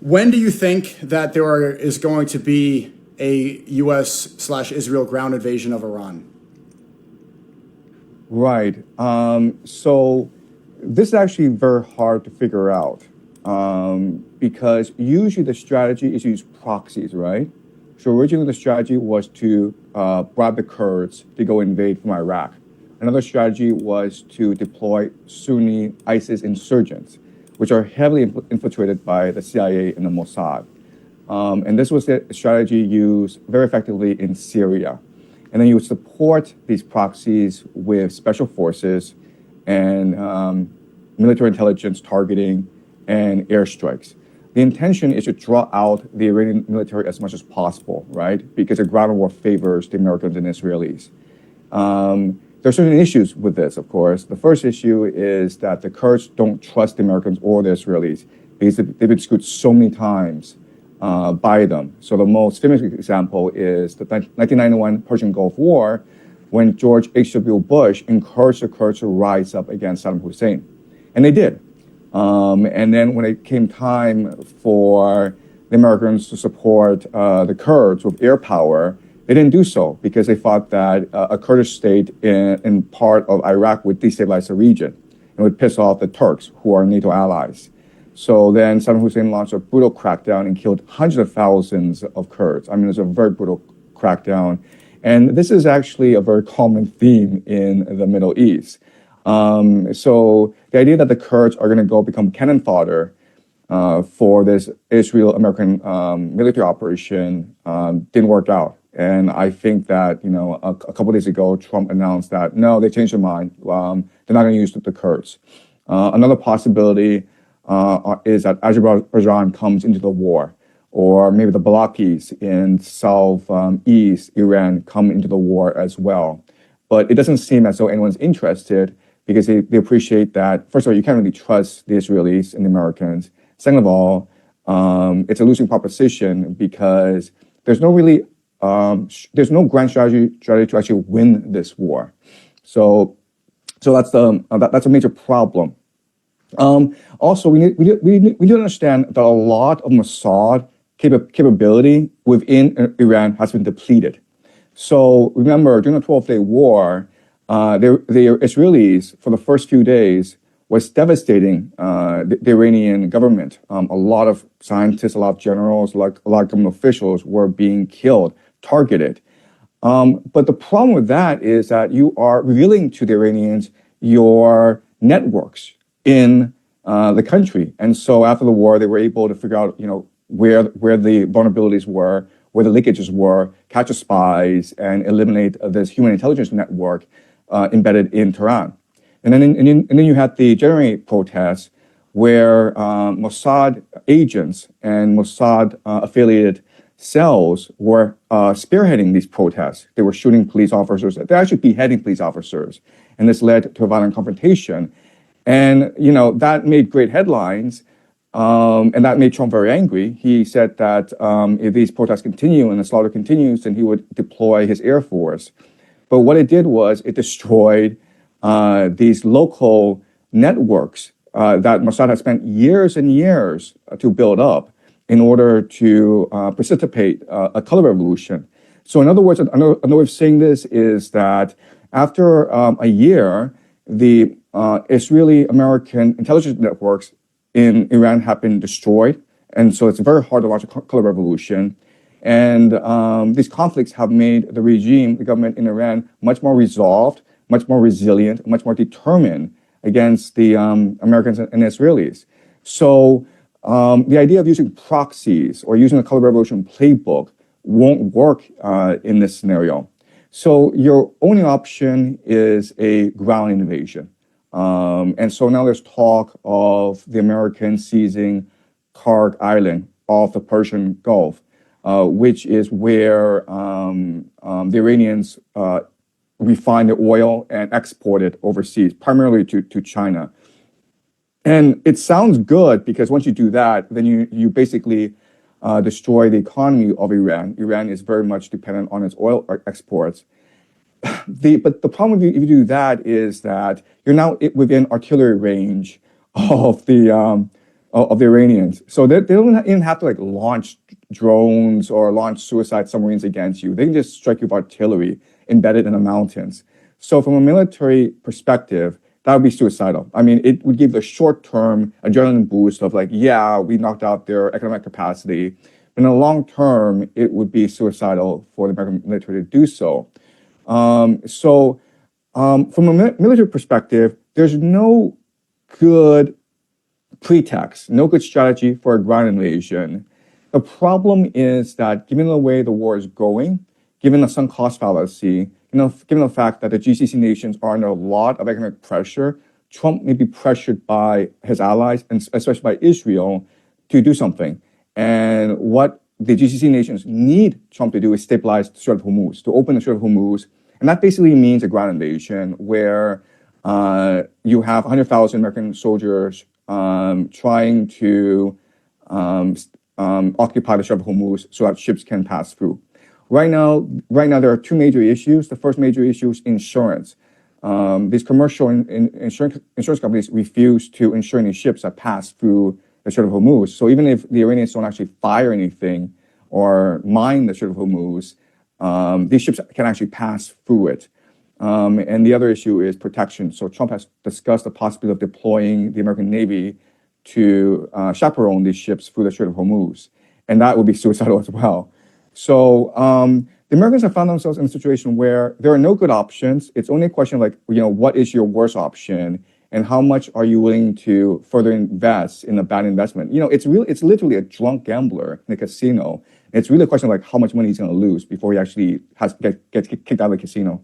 When do you think that is going to be a U.S./Israel ground invasion of Iran? Right. So this is actually very hard to figure out because usually the strategy is to use proxies, right? So originally the strategy was to bribe the Kurds to go invade from Iraq. Another strategy was to deploy Sunni ISIS insurgents, which are heavily infiltrated by the CIA and the Mossad. And this was the strategy used very effectively in Syria. And then you would support these proxies with special forces and military intelligence targeting and airstrikes. The intention is to draw out the Iranian military as much as possible, right? Because the ground war favors the Americans and Israelis. There are certain issues with this, of course. The first issue is that the Kurds don't trust the Americans or the Israelis because they've been screwed so many times by them. So the most famous example is the 1991 Persian Gulf War, when George H.W. Bush encouraged the Kurds to rise up against Saddam Hussein. And they did. And then when it came time for the Americans to support the Kurds with air power, they didn't do so because they thought that a Kurdish state in part of Iraq would destabilize the region and would piss off the Turks, who are NATO allies. So then Saddam Hussein launched a brutal crackdown and killed hundreds of thousands of Kurds. I mean, it's a very brutal crackdown. And this is actually a very common theme in the Middle East. So the idea that the Kurds are going to go become cannon fodder for this Israel-American military operation didn't work out. And I think that, a couple of days ago, Trump announced that, no, they changed their mind. They're not going to use the Kurds. Another possibility is that Azerbaijan comes into the war, or maybe the Balakis in southeast Iran come into the war as well. But it doesn't seem as though anyone's interested because they appreciate that, first of all, you can't really trust the Israelis and the Americans. Second of all, it's a losing proposition because there's no grand strategy to actually win this war. So that's a major problem. Also, we need to understand that a lot of Mossad capability within Iran has been depleted. So remember, during the 12-day war, the Israelis, for the first few days, was devastating the Iranian government. A lot of scientists, a lot of generals, a lot of government officials were being killed, targeted. But the problem with that is that you are revealing to the Iranians your networks in the country. And so after the war, they were able to figure out, where the vulnerabilities were, where the leakages were, catch the spies, and eliminate this human intelligence network embedded in Tehran. And then you had the January protests where Mossad agents and Mossad affiliated cells were spearheading these protests. They were shooting police officers. They're actually beheading police officers. And this led to a violent confrontation. And, that made great headlines. And that made Trump very angry. He said that if these protests continue and the slaughter continues, then he would deploy his Air Force. But what it did was it destroyed these local networks that Mossad has spent years and years to build up in order to precipitate a color revolution. So in other words, another way of saying this is that after a year, the Israeli-American intelligence networks in Iran have been destroyed. And so it's very hard to launch a color revolution. And these conflicts have made the government in Iran, much more resolved, much more resilient, much more determined against the Americans and Israelis. So the idea of using proxies or using the color revolution playbook won't work in this scenario. So your only option is a ground invasion. And so now there's talk of the Americans seizing Karg Island off the Persian Gulf, which is where the Iranians refine the oil and export it overseas, primarily to China. And it sounds good because once you do that, then you basically destroy the economy of Iran. Iran is very much dependent on its oil exports. But the problem if you do that is that you're now within artillery range of the of the Iranians. So they don't even have to like launch drones or launch suicide submarines against you. They can just strike you with artillery embedded in the mountains. So from a military perspective, that would be suicidal. I mean, it would give the short-term adrenaline boost of like, yeah, we knocked out their economic capacity. But in the long term, it would be suicidal for the American military to do so. From a military perspective, there's no good pretext, no good strategy for a ground invasion. The problem is that given the way the war is going, given the sunk cost fallacy, given the fact that the GCC nations are under a lot of economic pressure, Trump may be pressured by his allies, and especially by Israel, to do something. And what the GCC nations need Trump to do is stabilize the Strait of Hormuz, to open the Strait of Hormuz. And that basically means a ground invasion where you have 100,000 American soldiers trying to occupy the Strait of Hormuz so that ships can pass through. Right now, there are two major issues. The first major issue is insurance. These commercial insurance companies refuse to insure any ships that pass through the Strait of Hormuz. So even if the Iranians don't actually fire anything or mine the Strait of Hormuz, these ships can actually pass through it. And the other issue is protection. So Trump has discussed the possibility of deploying the American Navy to chaperone these ships through the Strait of Hormuz. And that would be suicidal as well. So the Americans have found themselves in a situation where there are no good options. It's only a question of like, what is your worst option? And how much are you willing to further invest in a bad investment? It's literally a drunk gambler in a casino. It's really a question of like how much money he's going to lose before he actually gets kicked out of the casino.